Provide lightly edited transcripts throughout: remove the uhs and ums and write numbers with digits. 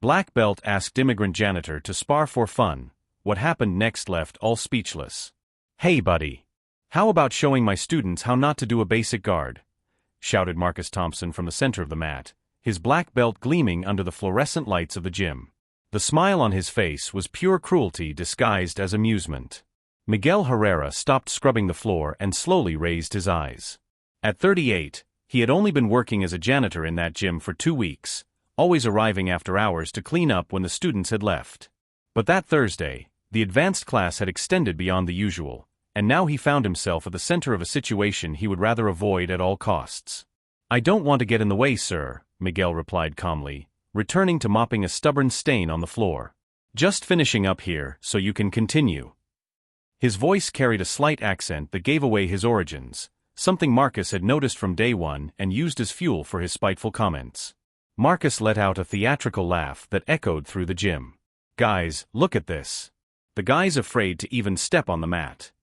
black belt asked Immigrant Janitor to spar for fun. What happened next left all speechless. "Hey buddy. How about showing my students how not to do a basic guard?" shouted Marcus Thompson from the center of the mat, his black belt gleaming under the fluorescent lights of the gym. The smile on his face was pure cruelty disguised as amusement. Miguel Herrera stopped scrubbing the floor and slowly raised his eyes. At 38, he had only been working as a janitor in that gym for 2 weeks, always arriving after hours to clean up when the students had left. But that Thursday, the advanced class had extended beyond the usual, and now he found himself at the center of a situation he would rather avoid at all costs. "I don't want to get in the way, sir," Miguel replied calmly, returning to mopping a stubborn stain on the floor. "Just finishing up here so you can continue." His voice carried a slight accent that gave away his origins, something Marcus had noticed from day one and used as fuel for his spiteful comments. Marcus let out a theatrical laugh that echoed through the gym. "Guys, look at this." The guy's afraid to even step on the mat.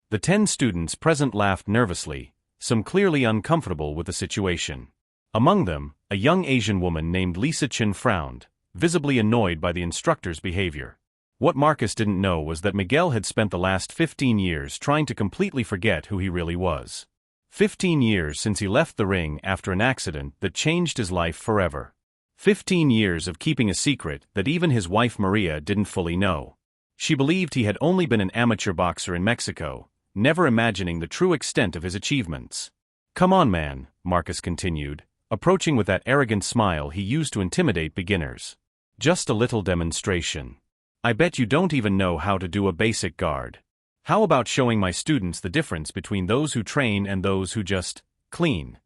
The 10 students present laughed nervously, some clearly uncomfortable with the situation. Among them, a young Asian woman named Lisa Chen frowned, visibly annoyed by the instructor's behavior. What Marcus didn't know was that Miguel had spent the last 15 years trying to completely forget who he really was. 15 years since he left the ring after an accident that changed his life forever. 15 years of keeping a secret that even his wife Maria didn't fully know. She believed he had only been an amateur boxer in Mexico, never imagining the true extent of his achievements. "Come on, man," Marcus continued, approaching with that arrogant smile he used to intimidate beginners. "Just a little demonstration. I bet you don't even know how to do a basic guard. How about showing my students the difference between those who train and those who just clean?"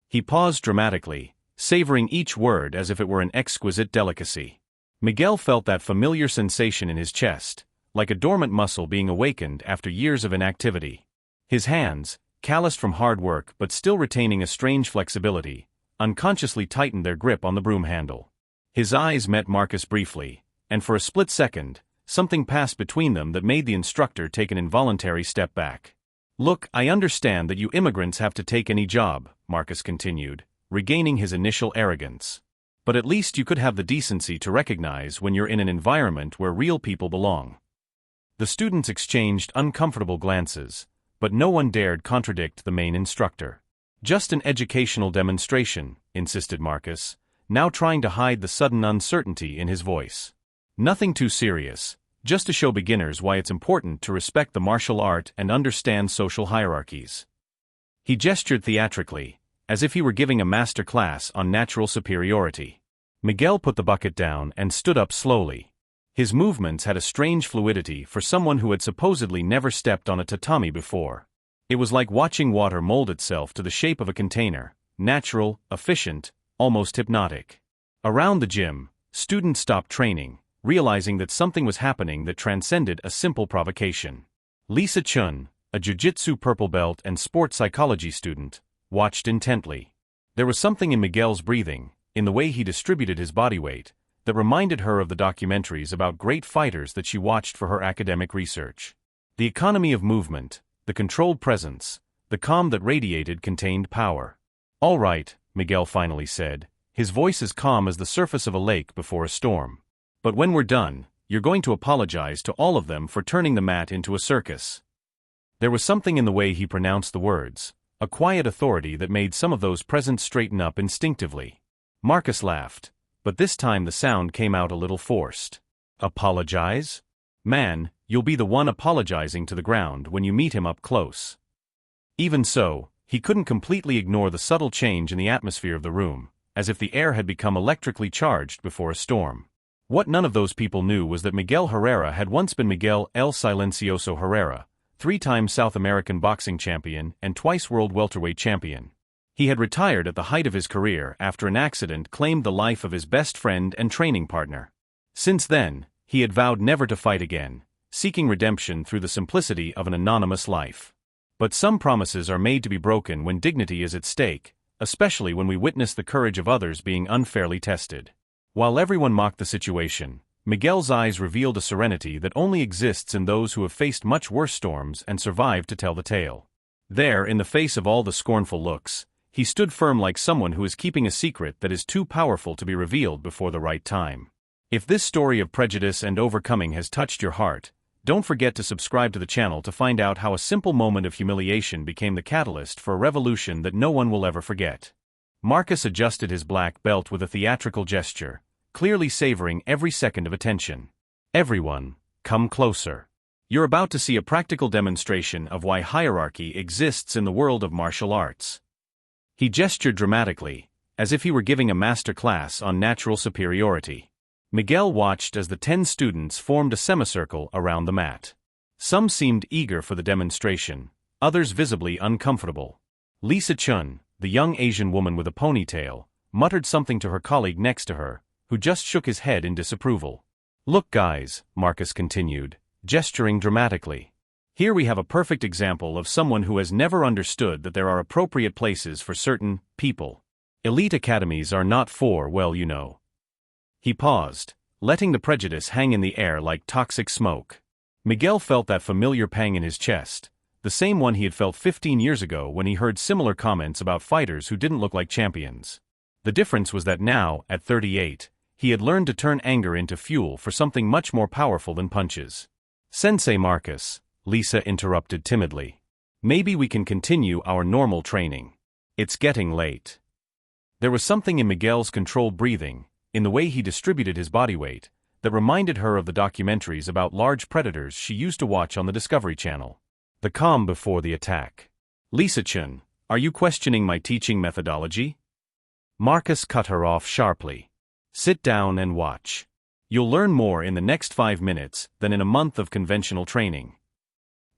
He paused dramatically, savoring each word as if it were an exquisite delicacy. Miguel felt that familiar sensation in his chest, like a dormant muscle being awakened after years of inactivity. His hands, calloused from hard work but still retaining a strange flexibility, unconsciously tightened their grip on the broom handle. His eyes met Marcus briefly, and for a split second, something passed between them that made the instructor take an involuntary step back. "Look, I understand that you immigrants have to take any job," Marcus continued, regaining his initial arrogance. "But at least you could have the decency to recognize when you're in an environment where real people belong." The students exchanged uncomfortable glances, but no one dared contradict the main instructor. "Just an educational demonstration," insisted Marcus, now trying to hide the sudden uncertainty in his voice. "Nothing too serious, just to show beginners why it's important to respect the martial art and understand social hierarchies." He gestured theatrically, as if he were giving a master class on natural superiority. Miguel put the bucket down and stood up slowly. His movements had a strange fluidity for someone who had supposedly never stepped on a tatami before. It was like watching water mold itself to the shape of a container, natural, efficient, almost hypnotic. Around the gym, students stopped training, realizing that something was happening that transcended a simple provocation. Lisa Chun, a jiu-jitsu purple belt and sports psychology student, watched intently. There was something in Miguel's breathing, in the way he distributed his body weight, that reminded her of the documentaries about great fighters that she watched for her academic research. The economy of movement, the controlled presence, the calm that radiated contained power. "All right," Miguel finally said, his voice as calm as the surface of a lake before a storm. "But when we're done, you're going to apologize to all of them for turning the mat into a circus." There was something in the way he pronounced the words, a quiet authority that made some of those present straighten up instinctively. Marcus laughed, but this time the sound came out a little forced. "Apologize? Man, you'll be the one apologizing to the ground when you meet him up close." Even so, he couldn't completely ignore the subtle change in the atmosphere of the room, as if the air had become electrically charged before a storm. What none of those people knew was that Miguel Herrera had once been Miguel El Silencioso Herrera, 3-time South American boxing champion and twice world welterweight champion. He had retired at the height of his career after an accident claimed the life of his best friend and training partner. Since then, he had vowed never to fight again, seeking redemption through the simplicity of an anonymous life. But some promises are made to be broken when dignity is at stake, especially when we witness the courage of others being unfairly tested. While everyone mocked the situation, Miguel's eyes revealed a serenity that only exists in those who have faced much worse storms and survived to tell the tale. There, in the face of all the scornful looks, He stood firm like someone who is keeping a secret that is too powerful to be revealed before the right time. If this story of prejudice and overcoming has touched your heart, don't forget to subscribe to the channel to find out how a simple moment of humiliation became the catalyst for a revolution that no one will ever forget. Marcus adjusted his black belt with a theatrical gesture, clearly savoring every second of attention. Everyone, come closer. You're about to see a practical demonstration of why hierarchy exists in the world of martial arts. He gestured dramatically, as if he were giving a master class on natural superiority. Miguel watched as the 10 students formed a semicircle around the mat. Some seemed eager for the demonstration, others visibly uncomfortable. Lisa Chun, the young Asian woman with a ponytail, muttered something to her colleague next to her, who just shook his head in disapproval. Look guys, Marcus continued, gesturing dramatically. Here we have a perfect example of someone who has never understood that there are appropriate places for certain people. Elite academies are not for, well, you know. He paused, letting the prejudice hang in the air like toxic smoke. Miguel felt that familiar pang in his chest, the same one he had felt 15 years ago when he heard similar comments about fighters who didn't look like champions. The difference was that now, at 38, he had learned to turn anger into fuel for something much more powerful than punches. Sensei Marcus, Lisa interrupted timidly. Maybe we can continue our normal training. It's getting late. There was something in Miguel's controlled breathing, in the way he distributed his body weight, that reminded her of the documentaries about large predators she used to watch on the Discovery Channel. The calm before the attack. Lisa-chan, are you questioning my teaching methodology? Marcus cut her off sharply. Sit down and watch. You'll learn more in the next 5 minutes than in a month of conventional training.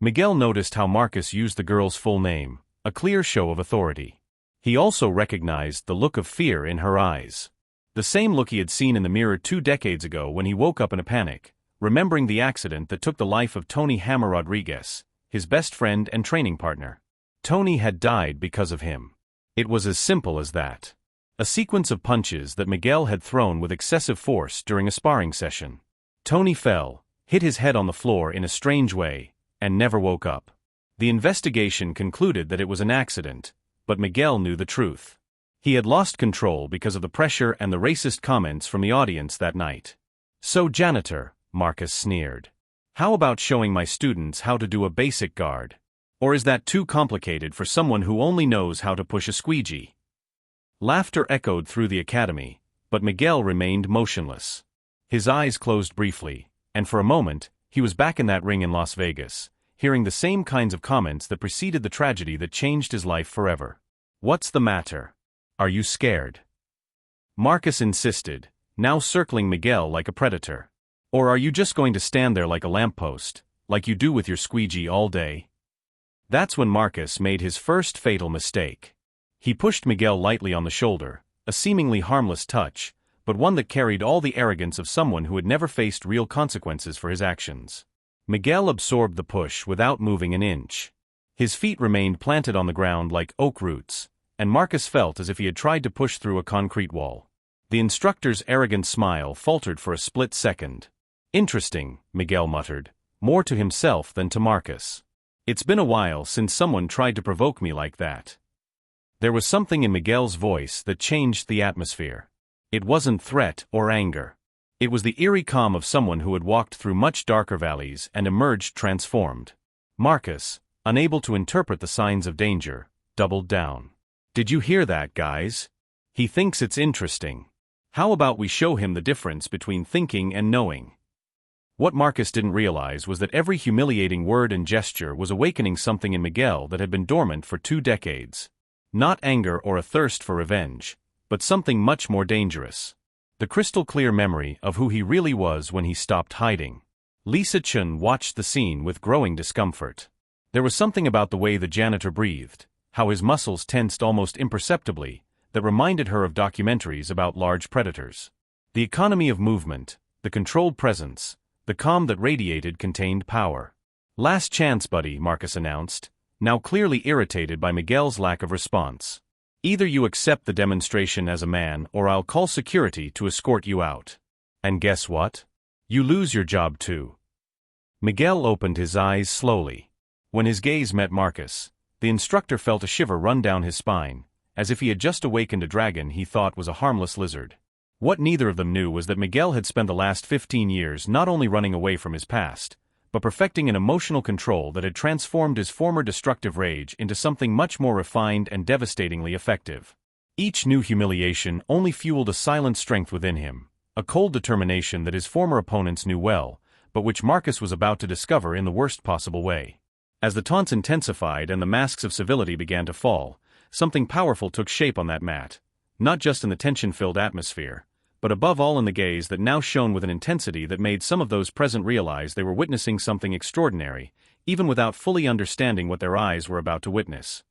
Miguel noticed how Marcus used the girl's full name, a clear show of authority. He also recognized the look of fear in her eyes. The same look he had seen in the mirror 2 decades ago when he woke up in a panic, remembering the accident that took the life of Tony Hammer Rodriguez, his best friend and training partner. Tony had died because of him. It was as simple as that. A sequence of punches that Miguel had thrown with excessive force during a sparring session. Tony fell, hit his head on the floor in a strange way, and never woke up. The investigation concluded that it was an accident, but Miguel knew the truth. He had lost control because of the pressure and the racist comments from the audience that night. So janitor, Marcus sneered. How about showing my students how to do a basic guard? Or is that too complicated for someone who only knows how to push a squeegee? Laughter echoed through the academy, but Miguel remained motionless. His eyes closed briefly, and for a moment, he was back in that ring in Las Vegas, hearing the same kinds of comments that preceded the tragedy that changed his life forever. What's the matter? Are you scared? Marcus insisted, now circling Miguel like a predator. Or are you just going to stand there like a lamppost, like you do with your squeegee all day? That's when Marcus made his first fatal mistake. He pushed Miguel lightly on the shoulder, a seemingly harmless touch, but one that carried all the arrogance of someone who had never faced real consequences for his actions. Miguel absorbed the push without moving an inch. His feet remained planted on the ground like oak roots, and Marcus felt as if he had tried to push through a concrete wall. The instructor's arrogant smile faltered for a split second. Interesting, Miguel muttered, more to himself than to Marcus. It's been a while since someone tried to provoke me like that. There was something in Miguel's voice that changed the atmosphere. It wasn't threat or anger. It was the eerie calm of someone who had walked through much darker valleys and emerged transformed. Marcus, unable to interpret the signs of danger, doubled down. Did you hear that, guys? He thinks it's interesting. How about we show him the difference between thinking and knowing? What Marcus didn't realize was that every humiliating word and gesture was awakening something in Miguel that had been dormant for 2 decades. Not anger or a thirst for revenge, but something much more dangerous. The crystal-clear memory of who he really was when he stopped hiding. Lisa Chun watched the scene with growing discomfort. There was something about the way the janitor breathed, how his muscles tensed almost imperceptibly, that reminded her of documentaries about large predators. The economy of movement, the controlled presence, the calm that radiated contained power. Last chance, buddy, Marcus announced, now clearly irritated by Miguel's lack of response. Either you accept the demonstration as a man or I'll call security to escort you out. And guess what? You lose your job too. Miguel opened his eyes slowly. When his gaze met Marcus, the instructor felt a shiver run down his spine, as if he had just awakened a dragon he thought was a harmless lizard. What neither of them knew was that Miguel had spent the last 15 years not only running away from his past, but perfecting an emotional control that had transformed his former destructive rage into something much more refined and devastatingly effective. Each new humiliation only fueled a silent strength within him, a cold determination that his former opponents knew well, but which Marcus was about to discover in the worst possible way. As the taunts intensified and the masks of civility began to fall, something powerful took shape on that mat, not just in the tension-filled atmosphere, but above all in the gaze that now shone with an intensity that made some of those present realize they were witnessing something extraordinary, even without fully understanding what their eyes were about to witness.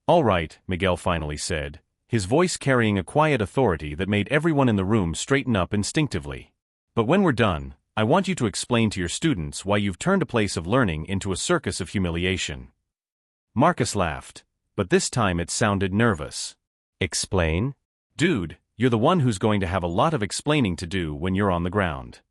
"All right," Miguel finally said, his voice carrying a quiet authority that made everyone in the room straighten up instinctively. "But when we're done, I want you to explain to your students why you've turned a place of learning into a circus of humiliation." Marcus laughed, but this time it sounded nervous. "Explain? Dude, you're the one who's going to have a lot of explaining to do when you're on the ground."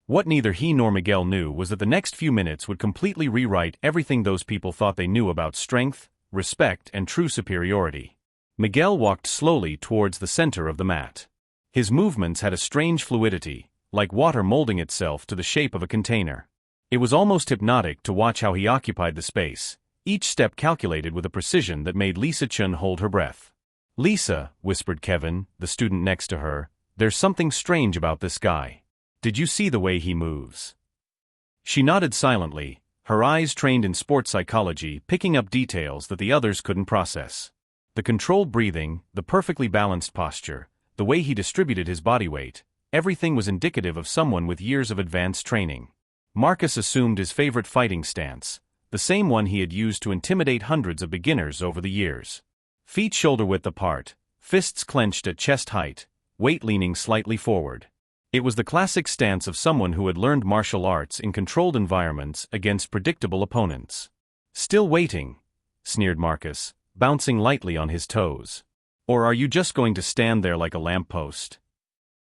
What neither he nor Miguel knew was that the next few minutes would completely rewrite everything those people thought they knew about strength, respect, and true superiority. Miguel walked slowly towards the center of the mat. His movements had a strange fluidity, like water molding itself to the shape of a container. It was almost hypnotic to watch how he occupied the space, each step calculated with a precision that made Lisa Chun hold her breath. "Lisa," whispered Kevin, the student next to her, "there's something strange about this guy. Did you see the way he moves?" She nodded silently, her eyes trained in sports psychology picking up details that the others couldn't process. The controlled breathing, the perfectly balanced posture, the way he distributed his body weight, everything was indicative of someone with years of advanced training. Marcus assumed his favorite fighting stance, the same one he had used to intimidate hundreds of beginners over the years. Feet shoulder-width apart, fists clenched at chest height, weight leaning slightly forward. It was the classic stance of someone who had learned martial arts in controlled environments against predictable opponents. "Still waiting?" sneered Marcus, bouncing lightly on his toes. "Or are you just going to stand there like a lamppost?"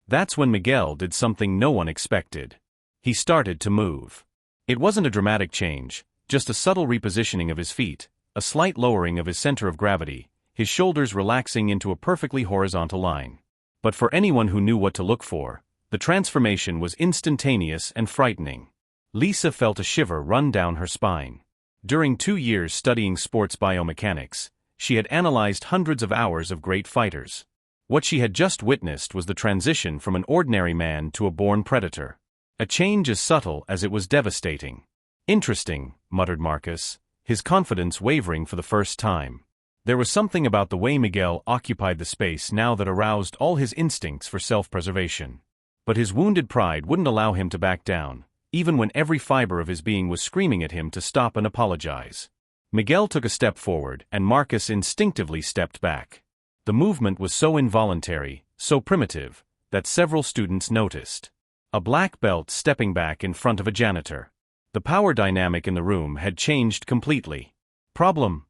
That's when Miguel did something no one expected. He started to move. It wasn't a dramatic change, just a subtle repositioning of his feet, a slight lowering of his center of gravity, his shoulders relaxing into a perfectly horizontal line. But for anyone who knew what to look for, the transformation was instantaneous and frightening. Lisa felt a shiver run down her spine. During 2 years studying sports biomechanics, she had analyzed hundreds of hours of great fighters. What she had just witnessed was the transition from an ordinary man to a born predator. A change as subtle as it was devastating. "Interesting," muttered Marcus, his confidence wavering for the first time. There was something about the way Miguel occupied the space now that aroused all his instincts for self-preservation. But his wounded pride wouldn't allow him to back down, even when every fiber of his being was screaming at him to stop and apologize. Miguel took a step forward, and Marcus instinctively stepped back. The movement was so involuntary, so primitive, that several students noticed. A black belt stepping back in front of a janitor. The power dynamic in the room had changed completely. "Problem?"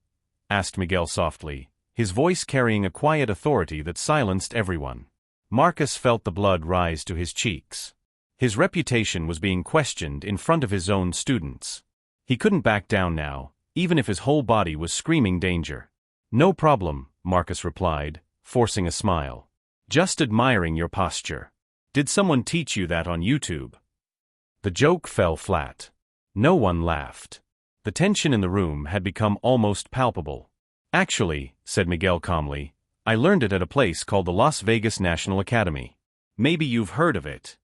asked Miguel softly, his voice carrying a quiet authority that silenced everyone. Marcus felt the blood rise to his cheeks. His reputation was being questioned in front of his own students. He couldn't back down now, even if his whole body was screaming danger. "No problem," Marcus replied, forcing a smile. "Just admiring your posture. Did someone teach you that on YouTube?" The joke fell flat. No one laughed. The tension in the room had become almost palpable. "Actually," said Miguel calmly, "I learned it at a place called the Las Vegas National Academy. Maybe you've heard of it."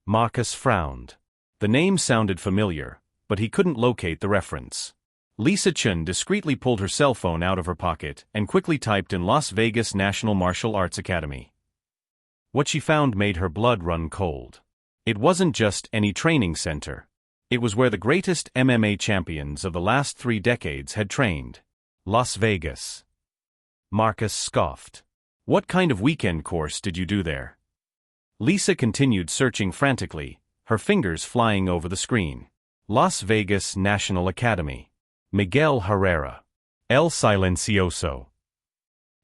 Marcus frowned. The name sounded familiar, but he couldn't locate the reference. Lisa Chun discreetly pulled her cell phone out of her pocket and quickly typed in Las Vegas National Martial Arts Academy. What she found made her blood run cold. It wasn't just any training center. It was where the greatest MMA champions of the last 3 decades had trained. Las Vegas. Marcus scoffed. "What kind of weekend course did you do there?" Lisa continued searching frantically, her fingers flying over the screen. Las Vegas National Academy. Miguel Herrera. El Silencioso.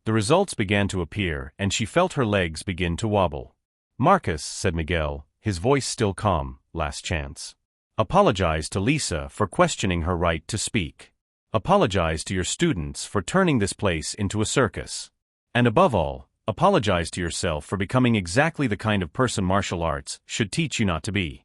The results began to appear, and she felt her legs begin to wobble. "Marcus," said Miguel, his voice still calm, "last chance. Apologize to Lisa for questioning her right to speak. Apologize to your students for turning this place into a circus. And above all, apologize to yourself for becoming exactly the kind of person martial arts should teach you not to be.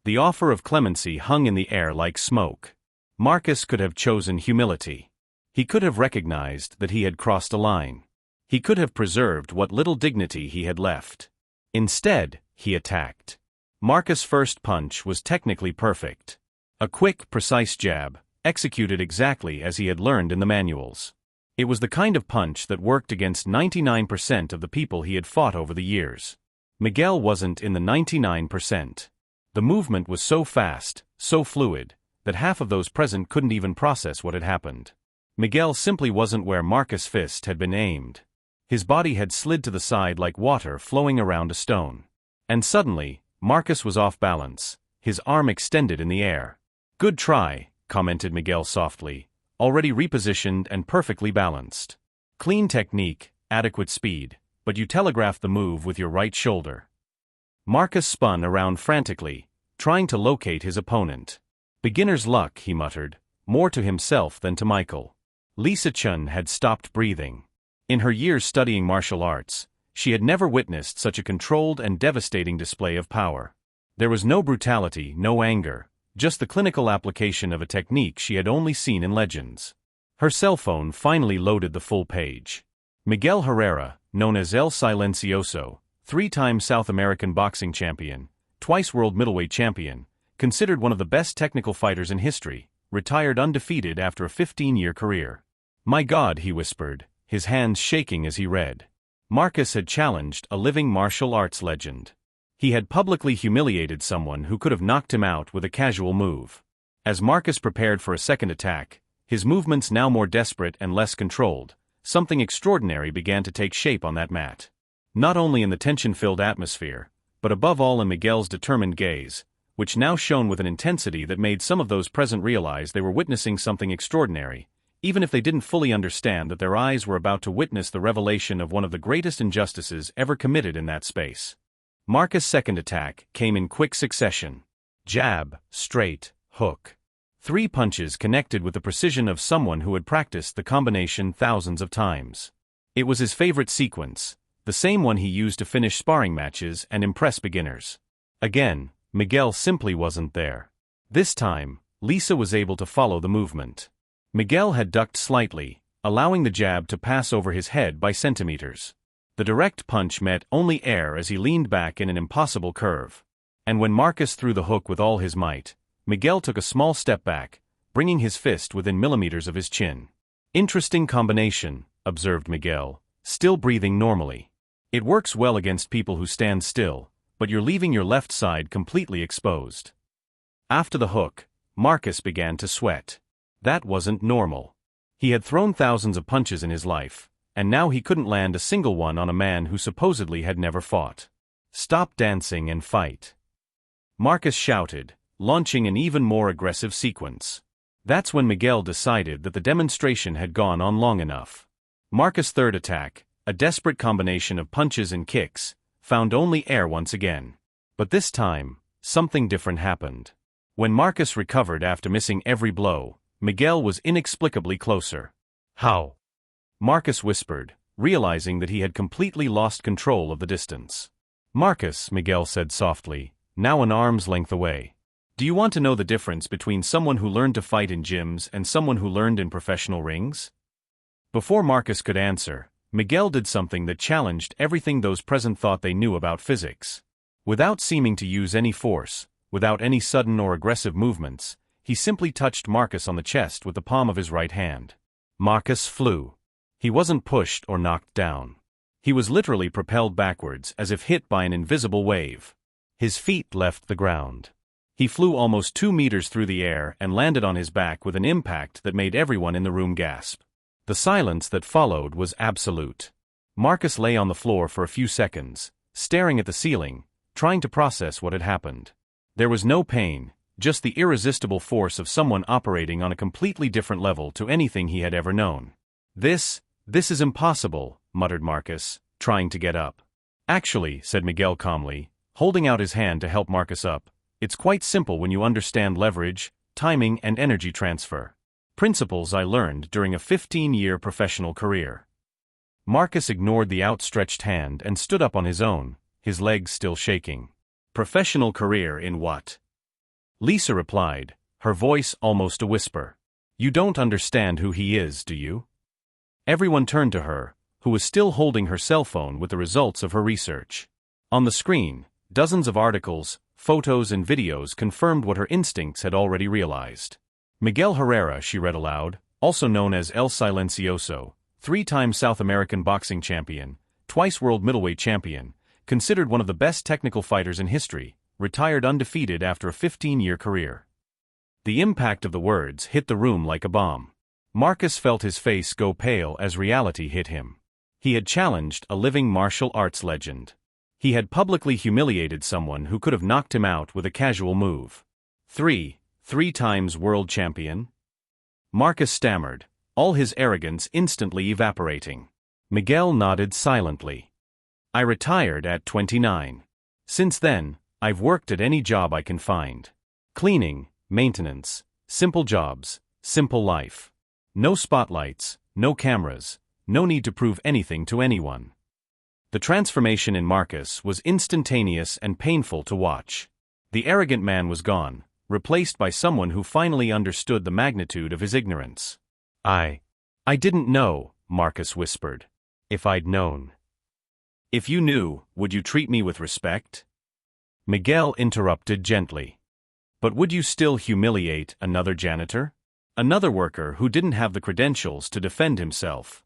The offer of clemency hung in the air like smoke. Marcus could have chosen humility. He could have recognized that he had crossed a line. He could have preserved what little dignity he had left. Instead, he attacked. Marcus' first punch was technically perfect. A quick, precise jab, executed exactly as he had learned in the manuals. It was the kind of punch that worked against 99% of the people he had fought over the years. Miguel wasn't in the 99%. The movement was so fast, so fluid, that half of those present couldn't even process what had happened. Miguel simply wasn't where Marcus' fist had been aimed. His body had slid to the side like water flowing around a stone. And suddenly, Marcus was off balance, his arm extended in the air. "Good try," commented Miguel softly, "already repositioned and perfectly balanced. Clean technique, adequate speed, but you telegraphed the move with your right shoulder." Marcus spun around frantically, trying to locate his opponent. "Beginner's luck," he muttered, more to himself than to Michael. Lisa Chun had stopped breathing. In her years studying martial arts, she had never witnessed such a controlled and devastating display of power. There was no brutality, no anger, just the clinical application of a technique she had only seen in legends. Her cell phone finally loaded the full page. Miguel Herrera, known as El Silencioso, 3-time South American boxing champion, twice world middleweight champion, considered one of the best technical fighters in history, retired undefeated after a 15-year career. "My God," he whispered, his hands shaking as he read. Marcus had challenged a living martial arts legend. He had publicly humiliated someone who could have knocked him out with a casual move. As Marcus prepared for a second attack, his movements now more desperate and less controlled, something extraordinary began to take shape on that mat. Not only in the tension-filled atmosphere, but above all in Miguel's determined gaze, which now shone with an intensity that made some of those present realize they were witnessing something extraordinary, even if they didn't fully understand that their eyes were about to witness the revelation of one of the greatest injustices ever committed in that space. Marcus' second attack came in quick succession. Jab, straight, hook. 3 punches connected with the precision of someone who had practiced the combination thousands of times. It was his favorite sequence, the same one he used to finish sparring matches and impress beginners. Again, Miguel simply wasn't there. This time, Lisa was able to follow the movement. Miguel had ducked slightly, allowing the jab to pass over his head by centimeters. The direct punch met only air as he leaned back in an impossible curve. And when Marcus threw the hook with all his might, Miguel took a small step back, bringing his fist within millimeters of his chin. "Interesting combination," observed Miguel, still breathing normally. "It works well against people who stand still, but you're leaving your left side completely exposed." After the hook, Marcus began to sweat. That wasn't normal. He had thrown thousands of punches in his life, and now he couldn't land a single one on a man who supposedly had never fought. "Stop dancing and fight," Marcus shouted, launching an even more aggressive sequence. That's when Miguel decided that the demonstration had gone on long enough. Marcus' third attack, a desperate combination of punches and kicks, found only air once again. But this time, something different happened. When Marcus recovered after missing every blow, Miguel was inexplicably closer. "How?" Marcus whispered, realizing that he had completely lost control of the distance. "Marcus," Miguel said softly, now an arm's length away. "Do you want to know the difference between someone who learned to fight in gyms and someone who learned in professional rings?" Before Marcus could answer, Miguel did something that challenged everything those present thought they knew about physics. Without seeming to use any force, without any sudden or aggressive movements, he simply touched Marcus on the chest with the palm of his right hand. Marcus flew. He wasn't pushed or knocked down. He was literally propelled backwards as if hit by an invisible wave. His feet left the ground. He flew almost 2 meters through the air and landed on his back with an impact that made everyone in the room gasp. The silence that followed was absolute. Marcus lay on the floor for a few seconds, staring at the ceiling, trying to process what had happened. There was no pain, just the irresistible force of someone operating on a completely different level to anything he had ever known. This is impossible," muttered Marcus, trying to get up. "Actually," said Miguel calmly, holding out his hand to help Marcus up, "it's quite simple when you understand leverage, timing and energy transfer. Principles I learned during a 15-year professional career." Marcus ignored the outstretched hand and stood up on his own, his legs still shaking. Professional career in what? Lisa replied, her voice almost a whisper. You don't understand who he is, do you? Everyone turned to her, who was still holding her cell phone with the results of her research. On the screen, dozens of articles, photos and videos confirmed what her instincts had already realized. Miguel Herrera, she read aloud, also known as El Silencioso, 3-time South American boxing champion, twice world middleweight champion, considered one of the best technical fighters in history, retired undefeated after a 15-year career. The impact of the words hit the room like a bomb. Marcus felt his face go pale as reality hit him. He had challenged a living martial arts legend. He had publicly humiliated someone who could have knocked him out with a casual move. Three times world champion? Marcus stammered, all his arrogance instantly evaporating. Miguel nodded silently. I retired at 29. Since then, I've worked at any job I can find. Cleaning, maintenance, simple jobs, simple life. No spotlights, no cameras, no need to prove anything to anyone. The transformation in Marcus was instantaneous and painful to watch. The arrogant man was gone, replaced by someone who finally understood the magnitude of his ignorance. I didn't know, Marcus whispered. If I'd known. If you knew, would you treat me with respect? Miguel interrupted gently. But would you still humiliate another janitor? Another worker who didn't have the credentials to defend himself?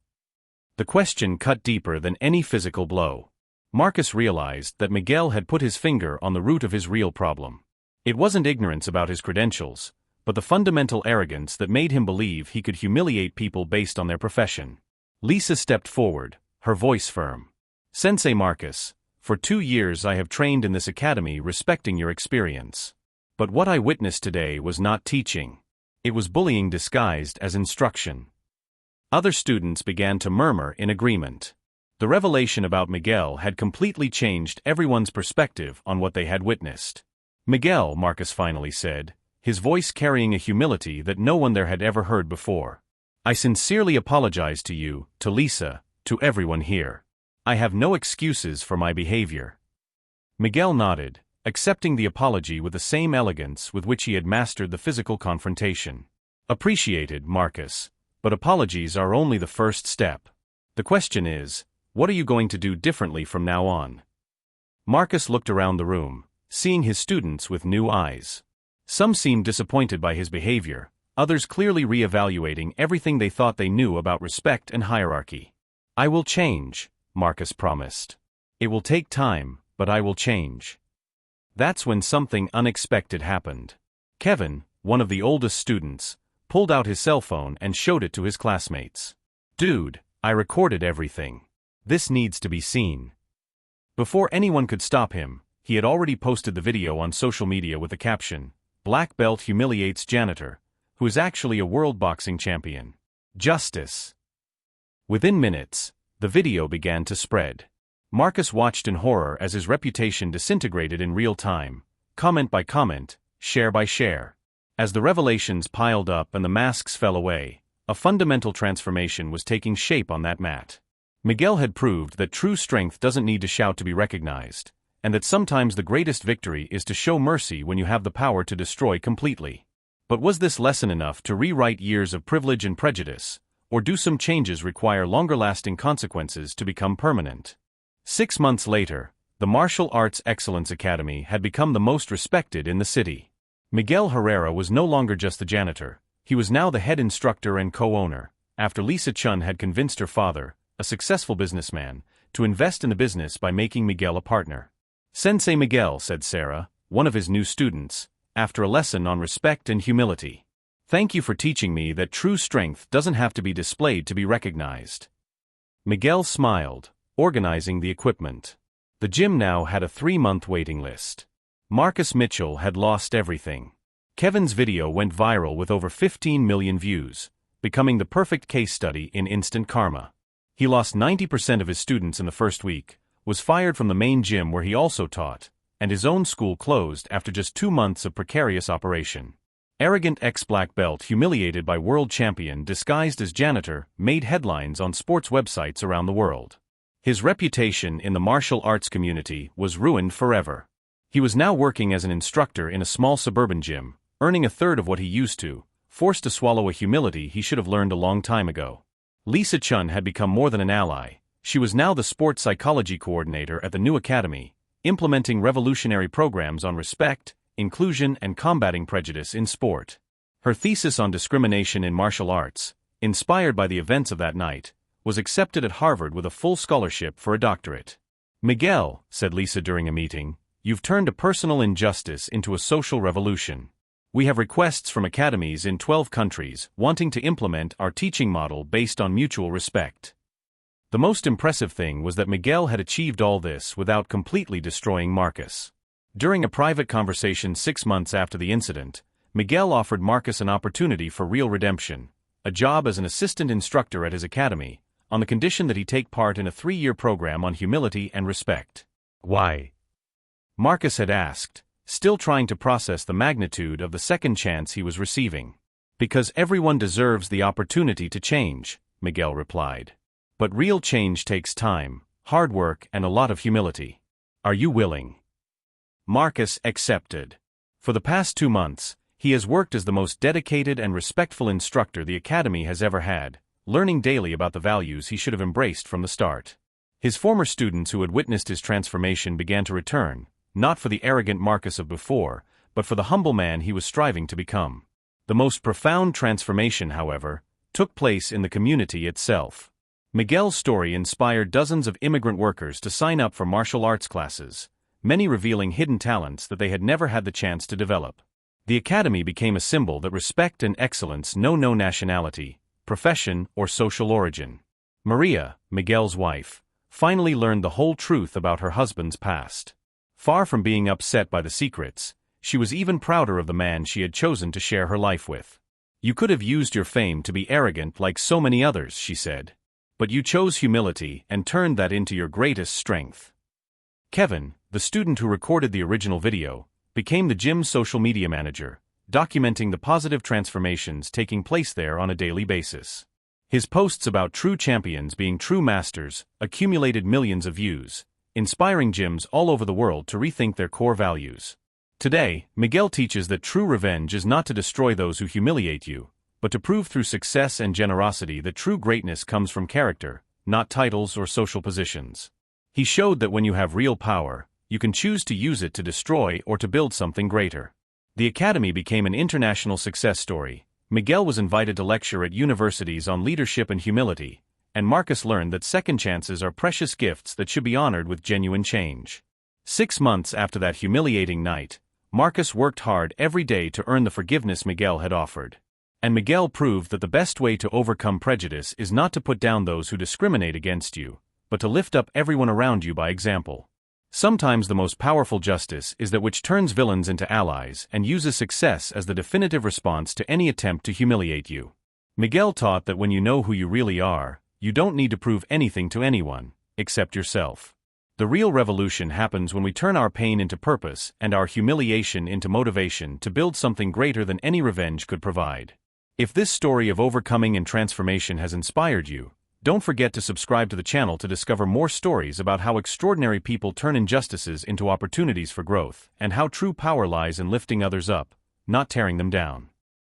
The question cut deeper than any physical blow. Marcus realized that Miguel had put his finger on the root of his real problem. It wasn't ignorance about his credentials, but the fundamental arrogance that made him believe he could humiliate people based on their profession. Lisa stepped forward, her voice firm. Sensei Marcus, for 2 years I have trained in this academy respecting your experience. But what I witnessed today was not teaching. It was bullying disguised as instruction. Other students began to murmur in agreement. The revelation about Miguel had completely changed everyone's perspective on what they had witnessed. Miguel, Marcus finally said, his voice carrying a humility that no one there had ever heard before. I sincerely apologize to you, to Lisa, to everyone here. I have no excuses for my behavior. Miguel nodded, accepting the apology with the same elegance with which he had mastered the physical confrontation. Appreciated, Marcus, but apologies are only the first step. The question is, what are you going to do differently from now on? Marcus looked around the room, seeing his students with new eyes. Some seemed disappointed by his behavior, others clearly re-evaluating everything they thought they knew about respect and hierarchy. I will change, Marcus promised. It will take time, but I will change. That's when something unexpected happened. Kevin, one of the oldest students, pulled out his cell phone and showed it to his classmates. Dude, I recorded everything. This needs to be seen. Before anyone could stop him, he had already posted the video on social media with the caption, Black Belt humiliates janitor, who is actually a world boxing champion. Justice. Within minutes, the video began to spread. Marcus watched in horror as his reputation disintegrated in real time, comment by comment, share by share. As the revelations piled up and the masks fell away, a fundamental transformation was taking shape on that mat. Miguel had proved that true strength doesn't need to shout to be recognized, and that sometimes the greatest victory is to show mercy when you have the power to destroy completely. But was this lesson enough to rewrite years of privilege and prejudice, or do some changes require longer-lasting consequences to become permanent? 6 months later, the Martial Arts Excellence Academy had become the most respected in the city. Miguel Herrera was no longer just the janitor, he was now the head instructor and co-owner, after Lisa Chun had convinced her father, a successful businessman, to invest in the business by making Miguel a partner. Sensei Miguel, said Sarah, one of his new students, after a lesson on respect and humility. Thank you for teaching me that true strength doesn't have to be displayed to be recognized. Miguel smiled, organizing the equipment. The gym now had a 3-month waiting list. Marcus Mitchell had lost everything. Kevin's video went viral with over 15 million views, becoming the perfect case study in instant karma. He lost 90% of his students in the first week, was fired from the main gym where he also taught, and his own school closed after just 2 months of precarious operation. Arrogant ex-black belt humiliated by world champion disguised as janitor made headlines on sports websites around the world. His reputation in the martial arts community was ruined forever. He was now working as an instructor in a small suburban gym, earning a third of what he used to, forced to swallow a humility he should have learned a long time ago. Lisa Chun had become more than an ally. She was now the sports psychology coordinator at the new academy, implementing revolutionary programs on respect, inclusion, and combating prejudice in sport. Her thesis on discrimination in martial arts, inspired by the events of that night, was accepted at Harvard with a full scholarship for a doctorate. "Miguel," said Lisa during a meeting, "you've turned a personal injustice into a social revolution. We have requests from academies in 12 countries wanting to implement our teaching model based on mutual respect." The most impressive thing was that Miguel had achieved all this without completely destroying Marcus. During a private conversation 6 months after the incident, Miguel offered Marcus an opportunity for real redemption, a job as an assistant instructor at his academy, on the condition that he take part in a 3-year program on humility and respect. "Why?" Marcus had asked, still trying to process the magnitude of the second chance he was receiving. "Because everyone deserves the opportunity to change," Miguel replied. "But real change takes time, hard work, and a lot of humility. Are you willing?" Marcus accepted. For the past 2 months, he has worked as the most dedicated and respectful instructor the academy has ever had, learning daily about the values he should have embraced from the start. His former students who had witnessed his transformation began to return, not for the arrogant Marcus of before, but for the humble man he was striving to become. The most profound transformation, however, took place in the community itself. Miguel's story inspired dozens of immigrant workers to sign up for martial arts classes, many revealing hidden talents that they had never had the chance to develop. The academy became a symbol that respect and excellence know no nationality, profession, or social origin. Maria, Miguel's wife, finally learned the whole truth about her husband's past. Far from being upset by the secrets, she was even prouder of the man she had chosen to share her life with. "You could have used your fame to be arrogant like so many others," she said. "But you chose humility and turned that into your greatest strength." Kevin, the student who recorded the original video, became the gym's social media manager, documenting the positive transformations taking place there on a daily basis. His posts about true champions being true masters accumulated millions of views, inspiring gyms all over the world to rethink their core values. Today, Miguel teaches that true revenge is not to destroy those who humiliate you, but to prove through success and generosity that true greatness comes from character, not titles or social positions. He showed that when you have real power, you can choose to use it to destroy or to build something greater. The academy became an international success story. Miguel was invited to lecture at universities on leadership and humility, and Marcus learned that second chances are precious gifts that should be honored with genuine change. 6 months after that humiliating night, Marcus worked hard every day to earn the forgiveness Miguel had offered. And Miguel proved that the best way to overcome prejudice is not to put down those who discriminate against you, but to lift up everyone around you by example. Sometimes the most powerful justice is that which turns villains into allies and uses success as the definitive response to any attempt to humiliate you. Miguel taught that when you know who you really are, you don't need to prove anything to anyone, except yourself. The real revolution happens when we turn our pain into purpose and our humiliation into motivation to build something greater than any revenge could provide. If this story of overcoming and transformation has inspired you, don't forget to subscribe to the channel to discover more stories about how extraordinary people turn injustices into opportunities for growth and how true power lies in lifting others up, not tearing them down.